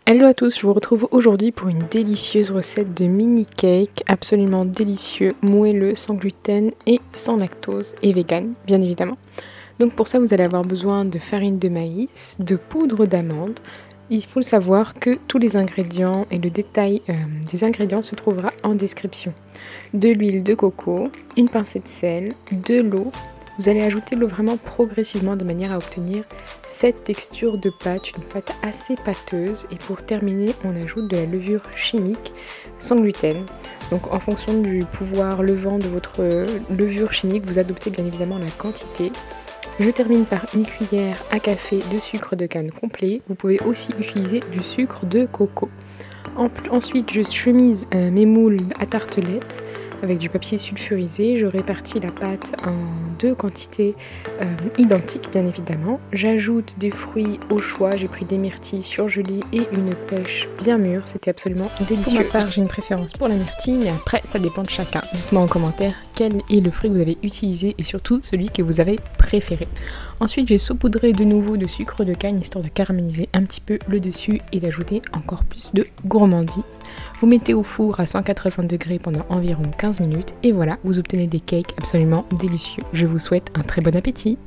Hello à tous, je vous retrouve aujourd'hui pour une délicieuse recette de mini cake absolument délicieux, moelleux, sans gluten et sans lactose et vegan bien évidemment. Donc pour ça vous allez avoir besoin de farine de maïs, de poudre d'amande. Il faut le savoir que tous les ingrédients et le détail des ingrédients se trouvera en description. De l'huile de coco, une pincée de sel, de l'eau. Vous allez ajouter l'eau vraiment progressivement de manière à obtenir cette texture de pâte, une pâte assez pâteuse. Et pour terminer, on ajoute de la levure chimique sans gluten. Donc en fonction du pouvoir levant de votre levure chimique, vous adoptez bien évidemment la quantité. Je termine par une cuillère à café de sucre de canne complet. Vous pouvez aussi utiliser du sucre de coco. Ensuite, je chemise mes moules à tartelettes avec du papier sulfurisé. Je répartis la pâte en deux quantités identiques, bien évidemment. J'ajoute des fruits au choix. J'ai pris des myrtilles surgelées et une pêche bien mûre. C'était absolument délicieux. Pour ma part, j'ai une préférence pour la myrtille, mais après, ça dépend de chacun. Dites-moi en commentaire quel est le fruit que vous avez utilisé et surtout celui que vous avez préféré. Ensuite, j'ai saupoudré de nouveau de sucre de canne histoire de caraméliser un petit peu le dessus et d'ajouter encore plus de gourmandise. Vous mettez au four à 180 degrés pendant environ 15 minutes et voilà, vous obtenez des cakes absolument délicieux. Je vous souhaite un très bon appétit.